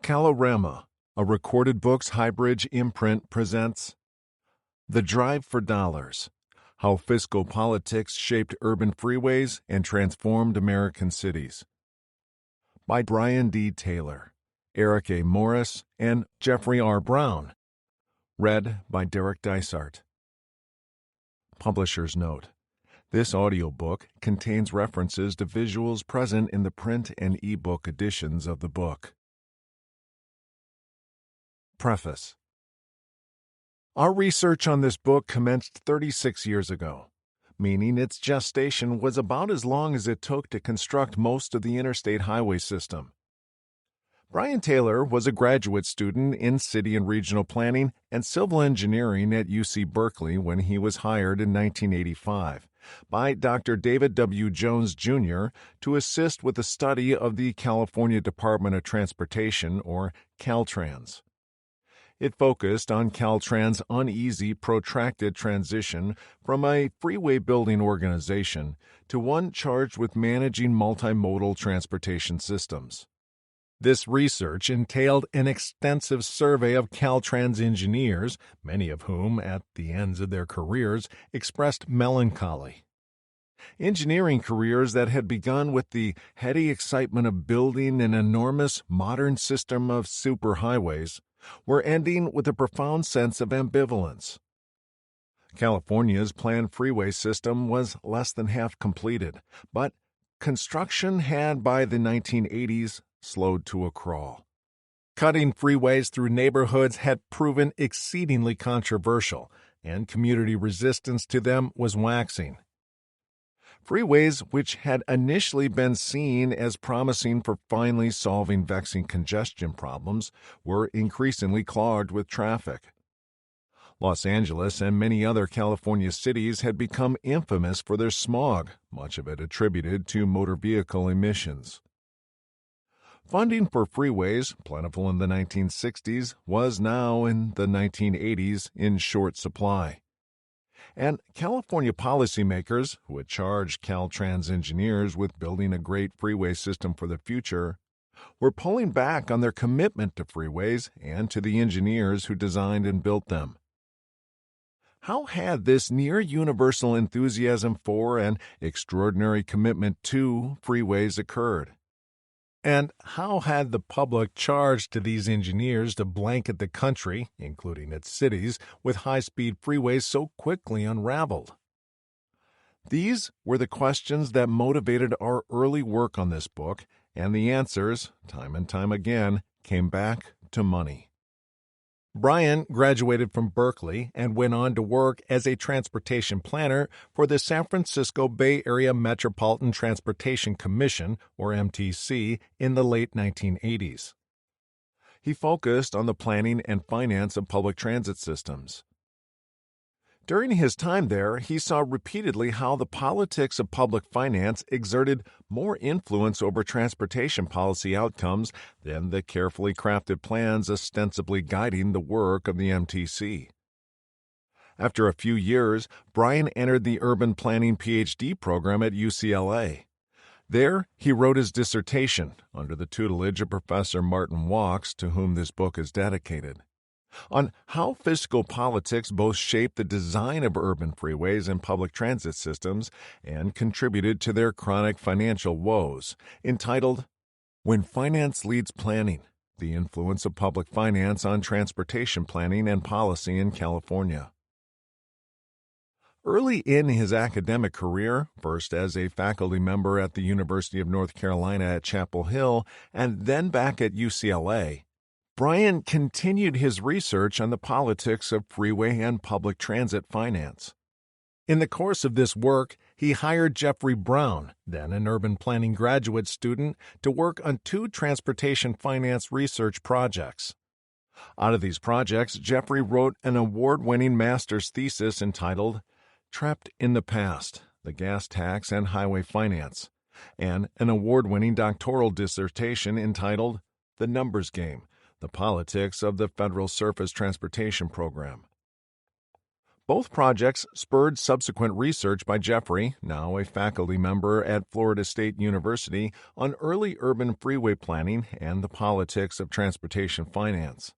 Kalorama, a recorded books Highbridge imprint, presents The Drive for Dollars: How Fiscal Politics Shaped Urban Freeways and Transformed American Cities, by Brian D. Taylor, Eric A. Morris, and Jeffrey R. Brown. Read by Derek Dysart. Publisher's note: this audiobook contains references to visuals present in the print and ebook editions of the book. Preface. Our research on this book commenced 36 years ago, meaning its gestation was about as long as it took to construct most of the interstate highway system. Brian Taylor was a graduate student in city and regional planning and civil engineering at UC Berkeley when he was hired in 1985 by Dr. David W. Jones, Jr. to assist with the study of the California Department of Transportation, or Caltrans. It focused on Caltrans' uneasy, protracted transition from a freeway-building organization to one charged with managing multimodal transportation systems. This research entailed an extensive survey of Caltrans engineers, many of whom, at the ends of their careers, expressed melancholy. Engineering careers that had begun with the heady excitement of building an enormous modern system of superhighways were ending with a profound sense of ambivalence. California's planned freeway system was less than half completed, but construction had by the 1980s slowed to a crawl. Cutting freeways through neighborhoods had proven exceedingly controversial, and community resistance to them was waxing. Freeways, which had initially been seen as promising for finally solving vexing congestion problems, were increasingly clogged with traffic. Los Angeles and many other California cities had become infamous for their smog, much of it attributed to motor vehicle emissions. Funding for freeways, plentiful in the 1960s, was now in the 1980s in short supply. And California policymakers, who had charged Caltrans engineers with building a great freeway system for the future, were pulling back on their commitment to freeways and to the engineers who designed and built them. How had this near-universal enthusiasm for and extraordinary commitment to freeways occurred? And how had the public charged to these engineers to blanket the country, including its cities, with high-speed freeways so quickly unraveled? These were the questions that motivated our early work on this book, and the answers, time and time again, came back to money. Brian graduated from Berkeley and went on to work as a transportation planner for the San Francisco Bay Area Metropolitan Transportation Commission, or MTC, in the late 1980s. He focused on the planning and finance of public transit systems. During his time there, he saw repeatedly how the politics of public finance exerted more influence over transportation policy outcomes than the carefully crafted plans ostensibly guiding the work of the MTC. After a few years, Brian entered the urban planning PhD program at UCLA. There, he wrote his dissertation under the tutelage of Professor Martin Walks, to whom this book is dedicated, on how fiscal politics both shaped the design of urban freeways and public transit systems and contributed to their chronic financial woes, entitled When Finance Leads Planning: The Influence of Public Finance on Transportation Planning and Policy in California. Early in his academic career, first as a faculty member at the University of North Carolina at Chapel Hill and then back at UCLA, Brian continued his research on the politics of freeway and public transit finance. In the course of this work, he hired Jeffrey Brown, then an urban planning graduate student, to work on 2 transportation finance research projects. Out of these projects, Jeffrey wrote an award-winning master's thesis entitled Trapped in the Past: The Gas Tax and Highway Finance, and an award-winning doctoral dissertation entitled The Numbers Game: The Politics of the Federal Surface Transportation Program. Both projects spurred subsequent research by Jeffrey, now a faculty member at Florida State University, on early urban freeway planning and the politics of transportation finance.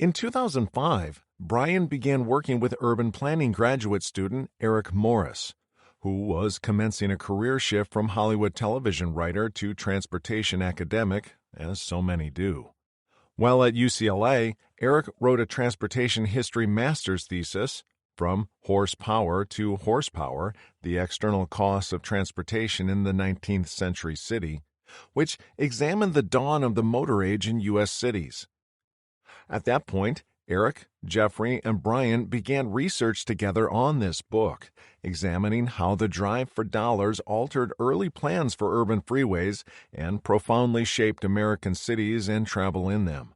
In 2005, Brian began working with urban planning graduate student Eric Morris, who was commencing a career shift from Hollywood television writer to transportation academic, as so many do. While at UCLA, Eric wrote a transportation history master's thesis, From Horsepower to Horsepower, the External Costs of Transportation in the 19th Century City, which examined the dawn of the motor age in U.S. cities. At that point, Eric, Jeffrey, and Brian began research together on this book, examining how the drive for dollars altered early plans for urban freeways and profoundly shaped American cities and travel in them.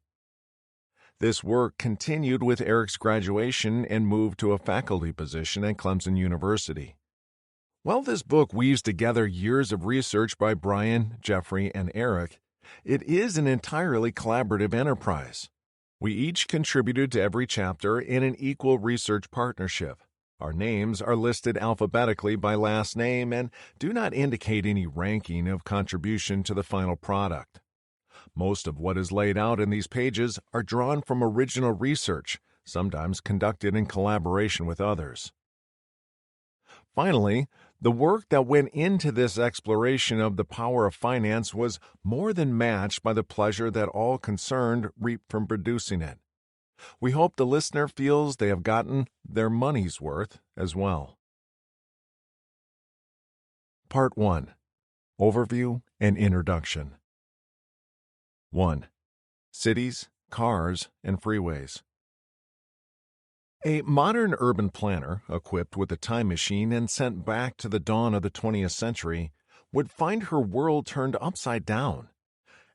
This work continued with Eric's graduation and move to a faculty position at Clemson University. While this book weaves together years of research by Brian, Jeffrey, and Eric, it is an entirely collaborative enterprise. We each contributed to every chapter in an equal research partnership. Our names are listed alphabetically by last name and do not indicate any ranking of contribution to the final product. Most of what is laid out in these pages are drawn from original research, sometimes conducted in collaboration with others. Finally, the work that went into this exploration of the power of finance was more than matched by the pleasure that all concerned reaped from producing it. We hope the listener feels they have gotten their money's worth as well. Part 1. Overview and Introduction. 1. Cities, Cars, and Freeways. A modern urban planner, equipped with a time machine and sent back to the dawn of the 20th century, would find her world turned upside down.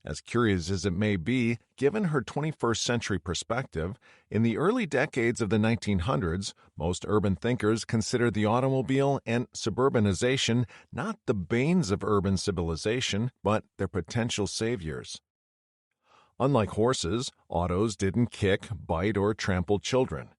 As curious as it may be, given her 21st century perspective, in the early decades of the 1900s, most urban thinkers considered the automobile and suburbanization not the banes of urban civilization, but their potential saviors. Unlike horses, autos didn't kick, bite, or trample children.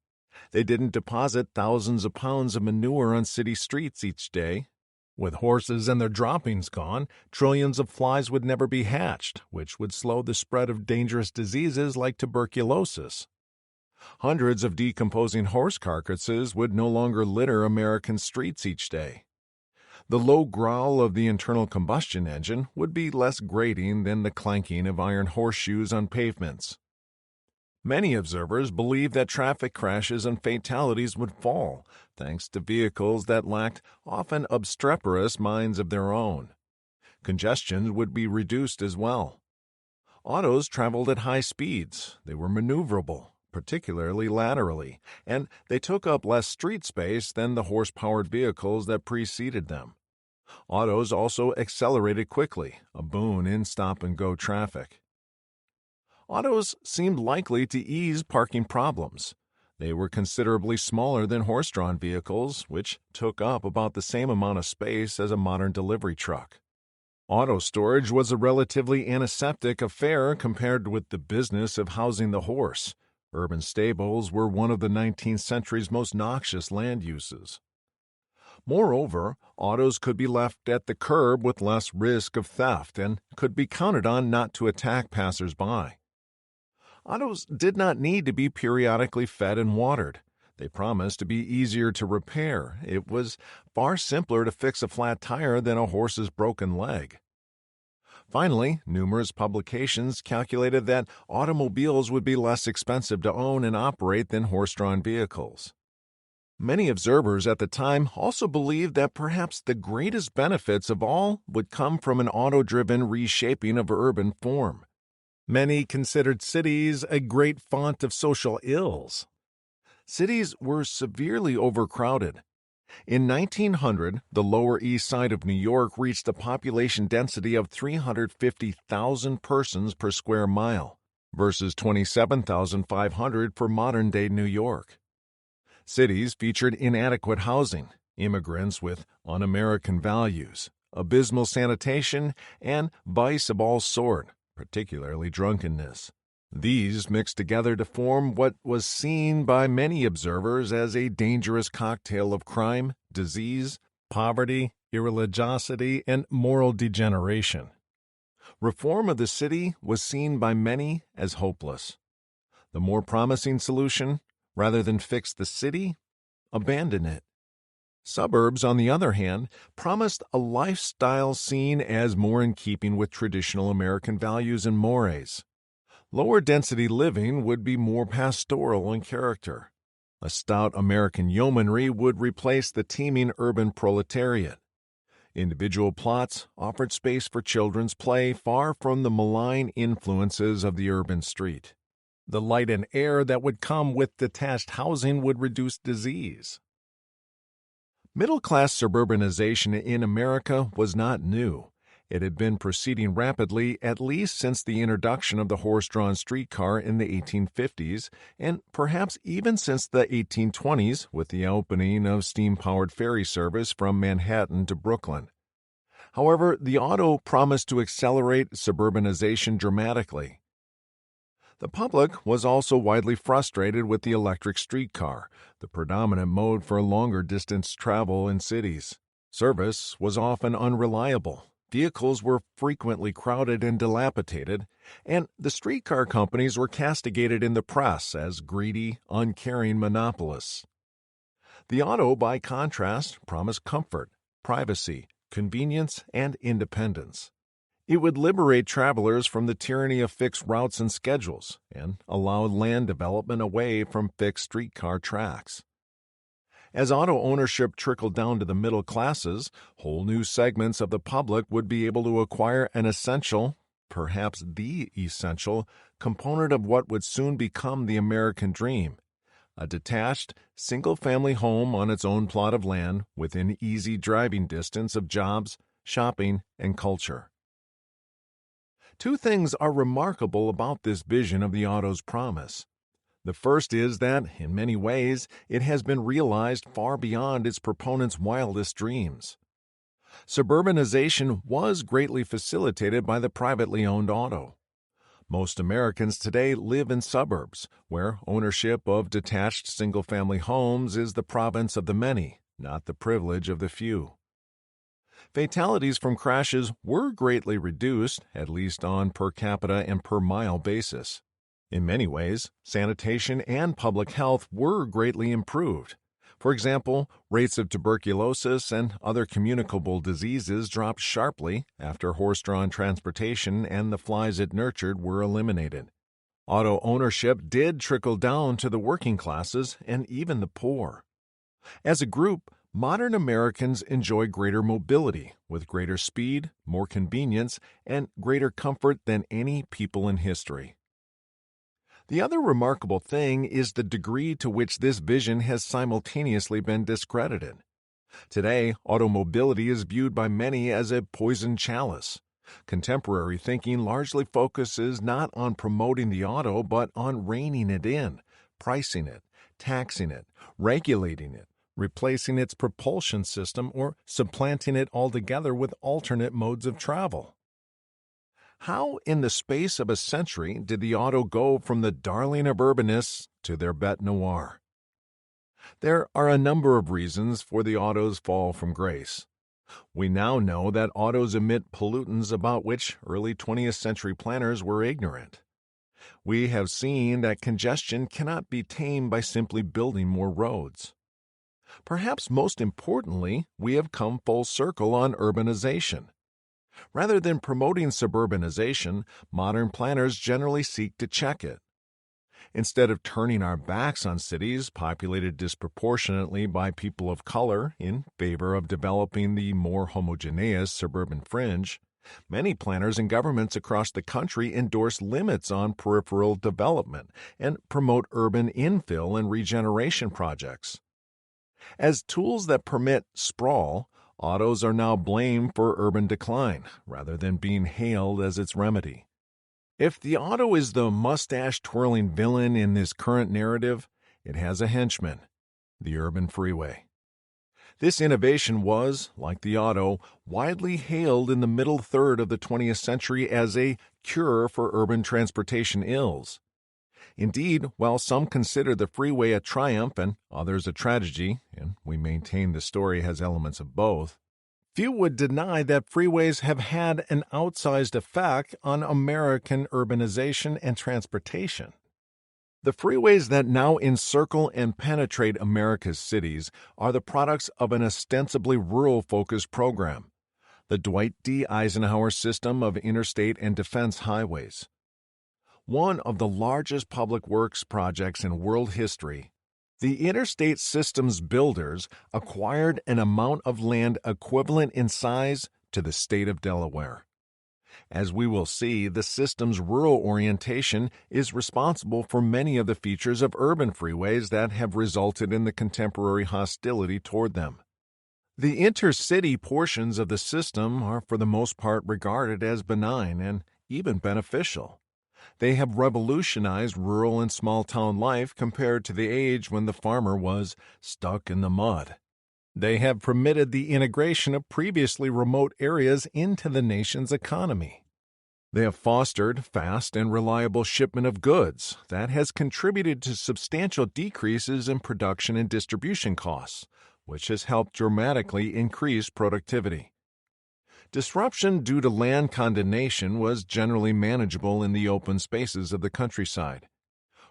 They didn't deposit thousands of pounds of manure on city streets each day. With horses and their droppings gone, trillions of flies would never be hatched, which would slow the spread of dangerous diseases like tuberculosis. Hundreds of decomposing horse carcasses would no longer litter American streets each day. The low growl of the internal combustion engine would be less grating than the clanking of iron horseshoes on pavements. Many observers believed that traffic crashes and fatalities would fall, thanks to vehicles that lacked often obstreperous minds of their own. Congestion would be reduced as well. Autos traveled at high speeds. They were maneuverable, particularly laterally, and they took up less street space than the horse-powered vehicles that preceded them. Autos also accelerated quickly, a boon in stop-and-go traffic. Autos seemed likely to ease parking problems. They were considerably smaller than horse-drawn vehicles, which took up about the same amount of space as a modern delivery truck. Auto storage was a relatively antiseptic affair compared with the business of housing the horse. Urban stables were one of the 19th century's most noxious land uses. Moreover, autos could be left at the curb with less risk of theft and could be counted on not to attack passers-by. Autos did not need to be periodically fed and watered. They promised to be easier to repair. It was far simpler to fix a flat tire than a horse's broken leg. Finally, numerous publications calculated that automobiles would be less expensive to own and operate than horse-drawn vehicles. Many observers at the time also believed that perhaps the greatest benefits of all would come from an auto-driven reshaping of urban form. Many considered cities a great font of social ills. Cities were severely overcrowded. In 1900, the Lower East Side of New York reached a population density of 350,000 persons per square mile, versus 27,500 for modern-day New York. Cities featured inadequate housing, immigrants with un-American values, abysmal sanitation, and vice of all sorts, particularly drunkenness. These mixed together to form what was seen by many observers as a dangerous cocktail of crime, disease, poverty, irreligiosity, and moral degeneration. Reform of the city was seen by many as hopeless. The more promising solution, rather than fix the city, abandon it. Suburbs, on the other hand, promised a lifestyle seen as more in keeping with traditional American values and mores. Lower density living would be more pastoral in character. A stout American yeomanry would replace the teeming urban proletariat. Individual plots offered space for children's play far from the malign influences of the urban street. The light and air that would come with detached housing would reduce disease. Middle-class suburbanization in America was not new. It had been proceeding rapidly at least since the introduction of the horse-drawn streetcar in the 1850s, and perhaps even since the 1820s with the opening of steam-powered ferry service from Manhattan to Brooklyn. However, the auto promised to accelerate suburbanization dramatically. The public was also widely frustrated with the electric streetcar, the predominant mode for longer distance travel in cities. Service was often unreliable. Vehicles were frequently crowded and dilapidated, and the streetcar companies were castigated in the press as greedy, uncaring monopolists. The auto, by contrast, promised comfort, privacy, convenience, and independence. It would liberate travelers from the tyranny of fixed routes and schedules and allow land development away from fixed streetcar tracks. As auto ownership trickled down to the middle classes, whole new segments of the public would be able to acquire an essential, perhaps the essential, component of what would soon become the American dream: a detached, single-family home on its own plot of land within easy driving distance of jobs, shopping, and culture. Two things are remarkable about this vision of the auto's promise. The first is that, in many ways, it has been realized far beyond its proponents' wildest dreams. Suburbanization was greatly facilitated by the privately owned auto. Most Americans today live in suburbs, where ownership of detached single-family homes is the province of the many, not the privilege of the few. Fatalities from crashes were greatly reduced, at least on per capita and per mile basis. In many ways, sanitation and public health were greatly improved. For example, rates of tuberculosis and other communicable diseases dropped sharply after horse-drawn transportation and the flies it nurtured were eliminated. Auto ownership did trickle down to the working classes and even the poor. As a group, modern Americans enjoy greater mobility, with greater speed, more convenience, and greater comfort than any people in history. The other remarkable thing is the degree to which this vision has simultaneously been discredited. Today, automobility is viewed by many as a poisoned chalice. Contemporary thinking largely focuses not on promoting the auto but on reining it in, pricing it, taxing it, regulating it, replacing its propulsion system, or supplanting it altogether with alternate modes of travel. How, in the space of a century, did the auto go from the darling of urbanists to their bête noire? There are a number of reasons for the auto's fall from grace. We now know that autos emit pollutants about which early 20th century planners were ignorant. We have seen that congestion cannot be tamed by simply building more roads. Perhaps most importantly, we have come full circle on urbanization. Rather than promoting suburbanization, modern planners generally seek to check it. Instead of turning our backs on cities populated disproportionately by people of color in favor of developing the more homogeneous suburban fringe, many planners and governments across the country endorse limits on peripheral development and promote urban infill and regeneration projects. As tools that permit sprawl, autos are now blamed for urban decline, rather than being hailed as its remedy. If the auto is the mustache-twirling villain in this current narrative, it has a henchman: the urban freeway. This innovation was, like the auto, widely hailed in the middle third of the 20th century as a cure for urban transportation ills. Indeed, while some consider the freeway a triumph and others a tragedy, and we maintain the story has elements of both, few would deny that freeways have had an outsized effect on American urbanization and transportation. The freeways that now encircle and penetrate America's cities are the products of an ostensibly rural-focused program, the Dwight D. Eisenhower system of interstate and defense highways. One of the largest public works projects in world history, the interstate systems builders acquired an amount of land equivalent in size to the state of Delaware. As we will see, the system's rural orientation is responsible for many of the features of urban freeways that have resulted in the contemporary hostility toward them. The intercity portions of the system are for the most part regarded as benign and even beneficial. They have revolutionized rural and small-town life compared to the age when the farmer was stuck in the mud. They have permitted the integration of previously remote areas into the nation's economy. They have fostered fast and reliable shipment of goods that has contributed to substantial decreases in production and distribution costs, which has helped dramatically increase productivity. Disruption due to land condemnation was generally manageable in the open spaces of the countryside.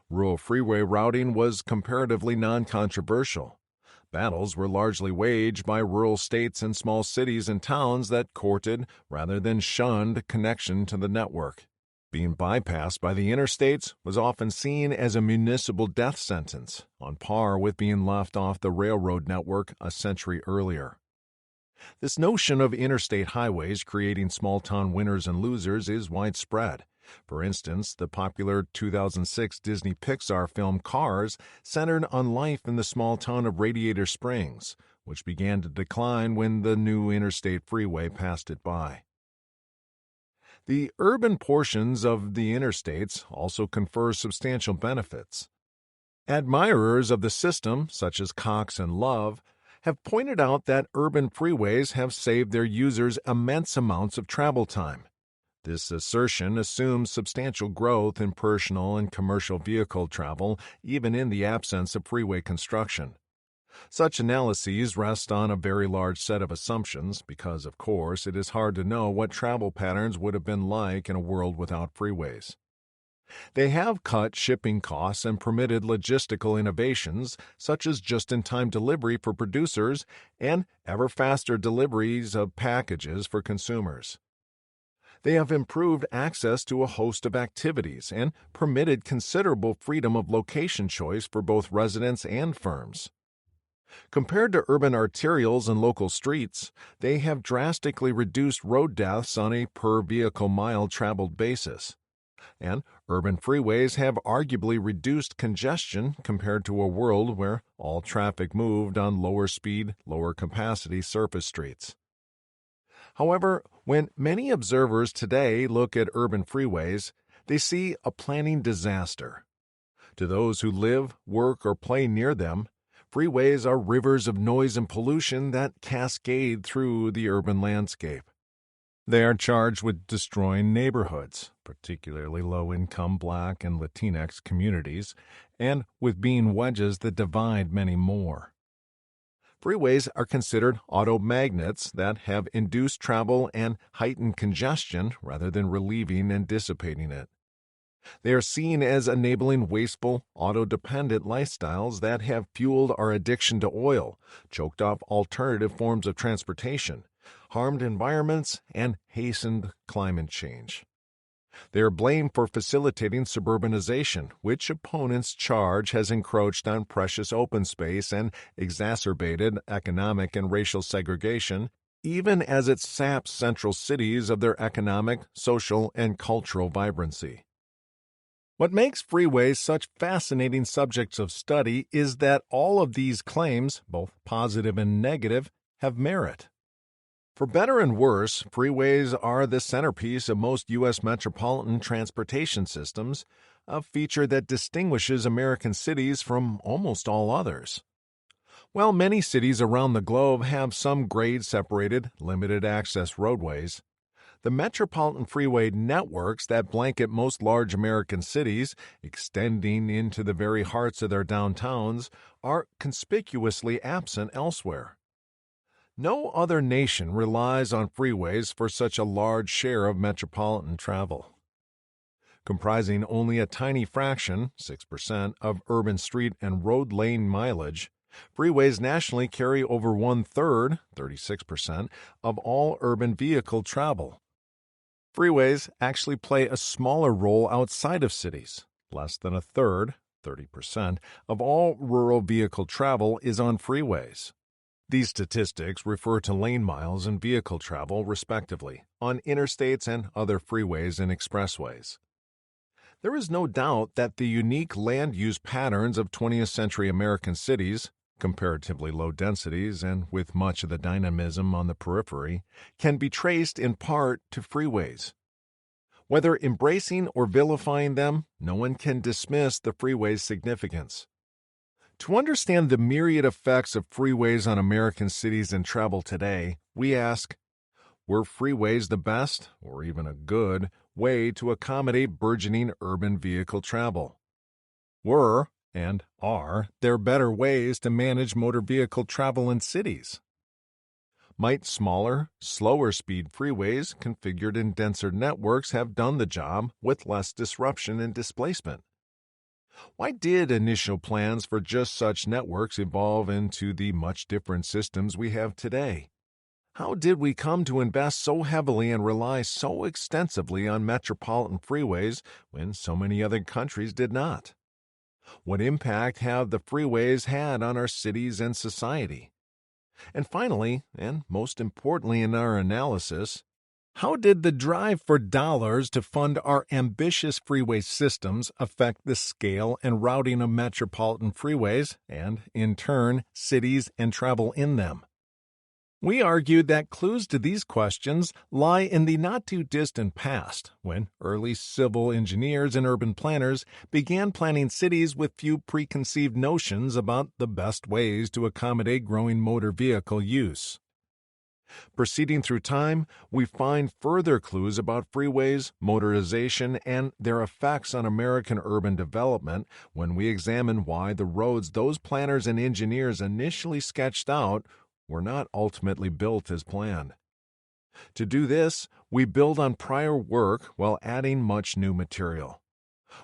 Rural freeway routing was comparatively non-controversial. Battles were largely waged by rural states and small cities and towns that courted rather than shunned connection to the network. Being bypassed by the interstates was often seen as a municipal death sentence, on par with being left off the railroad network a century earlier. This notion of interstate highways creating small-town winners and losers is widespread. For instance, the popular 2006 Disney Pixar film Cars centered on life in the small town of Radiator Springs, which began to decline when the new interstate freeway passed it by. The urban portions of the interstates also confer substantial benefits. Admirers of the system, such as Cox and Love, have pointed out that urban freeways have saved their users immense amounts of travel time. This assertion assumes substantial growth in personal and commercial vehicle travel, even in the absence of freeway construction. Such analyses rest on a very large set of assumptions because, of course, it is hard to know what travel patterns would have been like in a world without freeways. They have cut shipping costs and permitted logistical innovations such as just-in-time delivery for producers and ever-faster deliveries of packages for consumers. They have improved access to a host of activities and permitted considerable freedom of location choice for both residents and firms. Compared to urban arterials and local streets, they have drastically reduced road deaths on a per-vehicle mile traveled basis. And urban freeways have arguably reduced congestion compared to a world where all traffic moved on lower-speed, lower-capacity surface streets. However, when many observers today look at urban freeways, they see a planning disaster. To those who live, work, or play near them, freeways are rivers of noise and pollution that cascade through the urban landscape. They are charged with destroying neighborhoods, particularly low-income Black and Latinx communities, and with being wedges that divide many more. Freeways are considered auto magnets that have induced travel and heightened congestion rather than relieving and dissipating it. They are seen as enabling wasteful, auto-dependent lifestyles that have fueled our addiction to oil, choked off alternative forms of transportation, harmed environments, and hastened climate change. They are blamed for facilitating suburbanization, which opponents charge has encroached on precious open space and exacerbated economic and racial segregation, even as it saps central cities of their economic, social, and cultural vibrancy. What makes freeways such fascinating subjects of study is that all of these claims, both positive and negative, have merit. For better and worse, freeways are the centerpiece of most U.S. metropolitan transportation systems, a feature that distinguishes American cities from almost all others. While many cities around the globe have some grade-separated, limited-access roadways, the metropolitan freeway networks that blanket most large American cities, extending into the very hearts of their downtowns, are conspicuously absent elsewhere. No other nation relies on freeways for such a large share of metropolitan travel. Comprising only a tiny fraction, 6%, of urban street and road lane mileage, freeways nationally carry over one-third, 36%, of all urban vehicle travel. Freeways actually play a smaller role outside of cities. Less than a third, 30%, of all rural vehicle travel is on freeways. These statistics refer to lane miles and vehicle travel, respectively, on interstates and other freeways and expressways. There is no doubt that the unique land use patterns of 20th century American cities, comparatively low densities and with much of the dynamism on the periphery, can be traced in part to freeways. Whether embracing or vilifying them, no one can dismiss the freeway's significance. To understand the myriad effects of freeways on American cities and travel today, we ask, were freeways the best, or even a good, way to accommodate burgeoning urban vehicle travel? Were, and are, there better ways to manage motor vehicle travel in cities? Might smaller, slower speed freeways configured in denser networks have done the job with less disruption and displacement? Why did initial plans for just such networks evolve into the much different systems we have today? How did we come to invest so heavily and rely so extensively on metropolitan freeways when so many other countries did not? What impact have the freeways had on our cities and society? And finally, and most importantly in our analysis, how did the drive for dollars to fund our ambitious freeway systems affect the scale and routing of metropolitan freeways and, in turn, cities and travel in them? We argued that clues to these questions lie in the not-too-distant past, when early civil engineers and urban planners began planning cities with few preconceived notions about the best ways to accommodate growing motor vehicle use. Proceeding through time, we find further clues about freeways, motorization, and their effects on American urban development when we examine why the roads those planners and engineers initially sketched out were not ultimately built as planned. To do this, we build on prior work while adding much new material.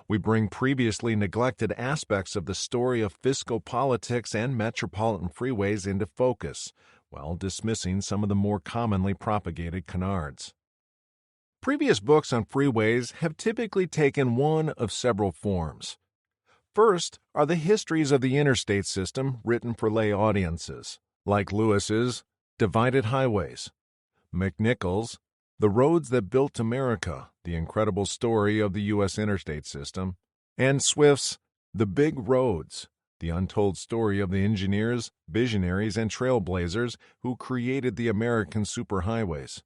We bring previously neglected aspects of the story of fiscal politics and metropolitan freeways into focus, while dismissing some of the more commonly propagated canards. Previous books on freeways have typically taken one of several forms. First are the histories of the interstate system written for lay audiences, like Lewis's Divided Highways, McNichol's The Roads That Built America, The Incredible Story of the U.S. Interstate System, and Swift's The Big Roads, The Untold Story of the Engineers, Visionaries, and Trailblazers who created the American superhighways.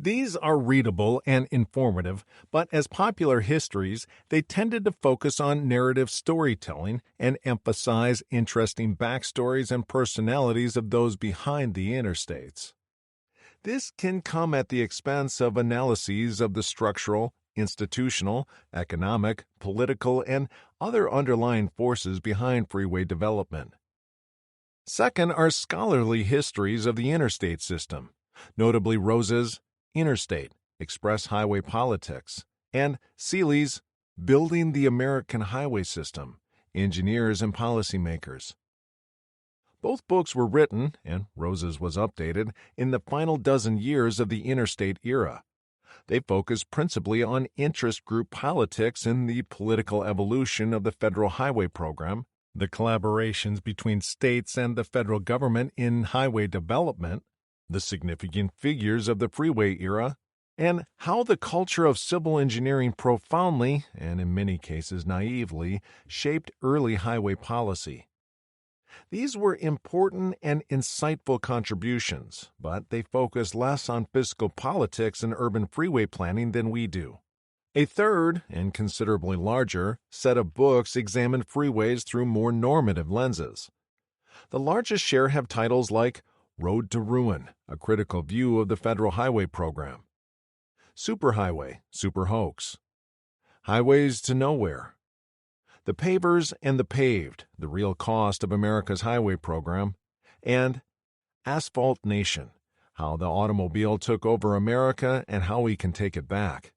These are readable and informative, but as popular histories, they tended to focus on narrative storytelling and emphasize interesting backstories and personalities of those behind the interstates. This can come at the expense of analyses of the structural, institutional, economic, political, and other underlying forces behind freeway development. Second are scholarly histories of the interstate system, notably Rose's Interstate, Express Highway Politics, and Seeley's Building the American Highway System, Engineers and Policymakers. Both books were written, and Rose's was updated, in the final dozen years of the interstate era. They focus principally on interest group politics in the political evolution of the federal highway program, the collaborations between states and the federal government in highway development, the significant figures of the freeway era, and how the culture of civil engineering profoundly, and in many cases naively, shaped early highway policy. These were important and insightful contributions, but they focus less on fiscal politics and urban freeway planning than we do. A third, and considerably larger, set of books examined freeways through more normative lenses. The largest share have titles like Road to Ruin, a critical view of the federal highway program, Superhighway, Super Hoax, Highways to Nowhere, The Pavers and the Paved, the real cost of America's highway program, and Asphalt Nation, how the automobile took over America and how we can take it back.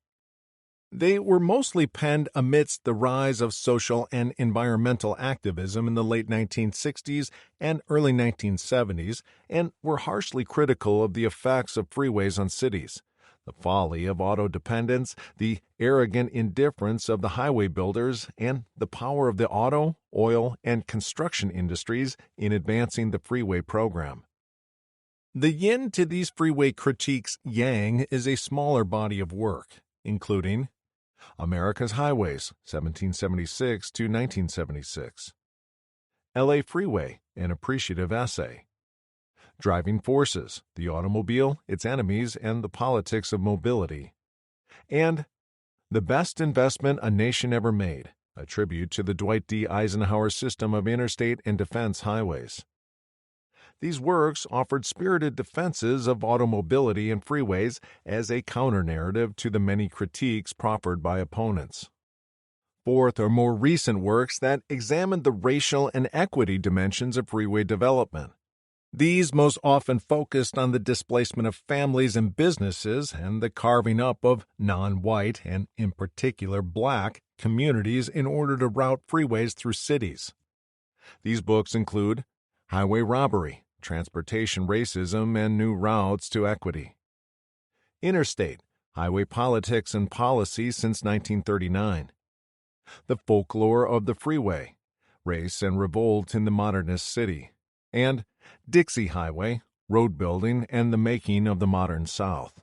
They were mostly penned amidst the rise of social and environmental activism in the late 1960s and early 1970s, and were harshly critical of the effects of freeways on cities, the folly of auto dependence, the arrogant indifference of the highway builders, and the power of the auto, oil, and construction industries in advancing the freeway program. The yin to these freeway critiques' yang is a smaller body of work, including America's Highways, 1776 to 1976, L.A. Freeway, an appreciative essay, Driving Forces, the Automobile, Its Enemies, and the Politics of Mobility, and The Best Investment a Nation Ever Made, a tribute to the Dwight D. Eisenhower system of interstate and defense highways. These works offered spirited defenses of automobility and freeways as a counter-narrative to the many critiques proffered by opponents. Fourth are more recent works that examined the racial and equity dimensions of freeway development. These most often focused on the displacement of families and businesses and the carving up of non-white and, in particular, black communities in order to route freeways through cities. These books include Highway Robbery, Transportation Racism and New Routes to Equity, Interstate, Highway Politics and Policy since 1939, The Folklore of the Freeway, Race and Revolt in the Modernist City, and Dixie Highway, Road Building and the Making of the Modern South.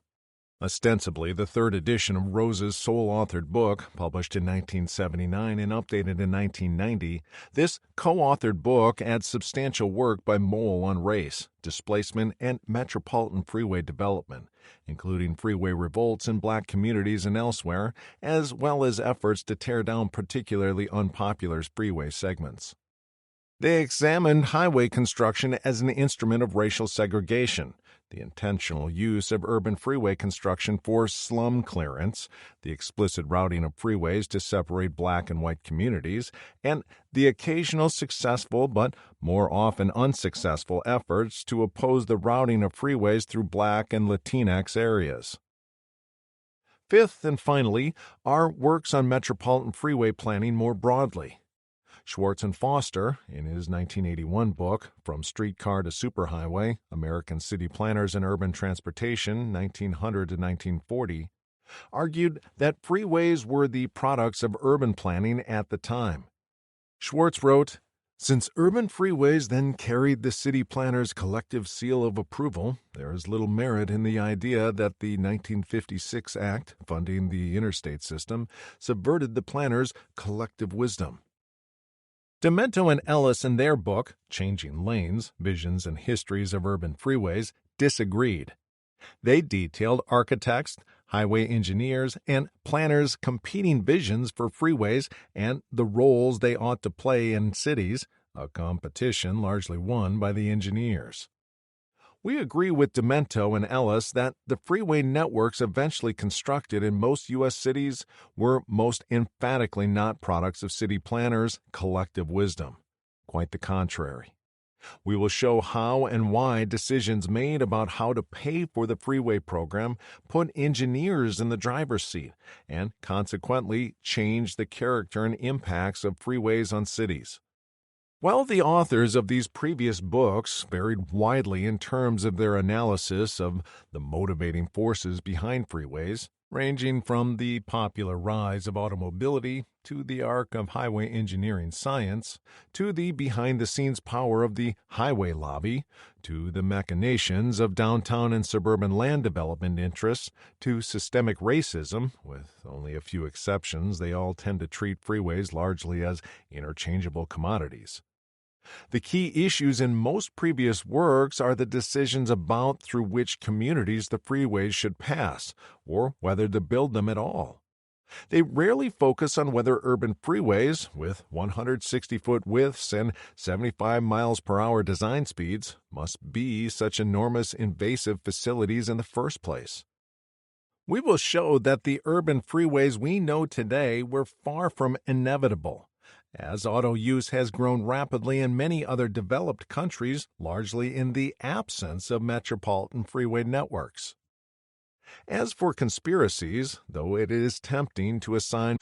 Ostensibly the third edition of Rose's sole-authored book, published in 1979 and updated in 1990, this co-authored book adds substantial work by Moll on race, displacement, and metropolitan freeway development, including freeway revolts in black communities and elsewhere, as well as efforts to tear down particularly unpopular freeway segments. They examined highway construction as an instrument of racial segregation, the intentional use of urban freeway construction for slum clearance, the explicit routing of freeways to separate black and white communities, and the occasional successful but more often unsuccessful efforts to oppose the routing of freeways through black and Latinx areas. Fifth and finally are works on metropolitan freeway planning more broadly. Schwartz and Foster, in his 1981 book, From Streetcar to Superhighway, American City Planners and Urban Transportation, 1900 to 1940, argued that freeways were the products of urban planning at the time. Schwartz wrote, "Since urban freeways then carried the city planners' collective seal of approval, there is little merit in the idea that the 1956 Act, funding the interstate system, subverted the planners' collective wisdom." Demento and Ellis, in their book, Changing Lanes, Visions and Histories of Urban Freeways, disagreed. They detailed architects, highway engineers, and planners' competing visions for freeways and the roles they ought to play in cities, a competition largely won by the engineers. We agree with Demento and Ellis that the freeway networks eventually constructed in most U.S. cities were most emphatically not products of city planners' collective wisdom. Quite the contrary. We will show how and why decisions made about how to pay for the freeway program put engineers in the driver's seat and consequently change the character and impacts of freeways on cities. While the authors of these previous books varied widely in terms of their analysis of the motivating forces behind freeways, ranging from the popular rise of automobility to the arc of highway engineering science, to the behind-the-scenes power of the highway lobby, to the machinations of downtown and suburban land development interests, to systemic racism, with only a few exceptions, they all tend to treat freeways largely as interchangeable commodities. The key issues in most previous works are the decisions about through which communities the freeways should pass, or whether to build them at all. They rarely focus on whether urban freeways, with 160-foot widths and 75 miles per hour design speeds, must be such enormous invasive facilities in the first place. We will show that the urban freeways we know today were far from inevitable, as auto use has grown rapidly in many other developed countries, largely in the absence of metropolitan freeway networks. As for conspiracies, though it is tempting to assign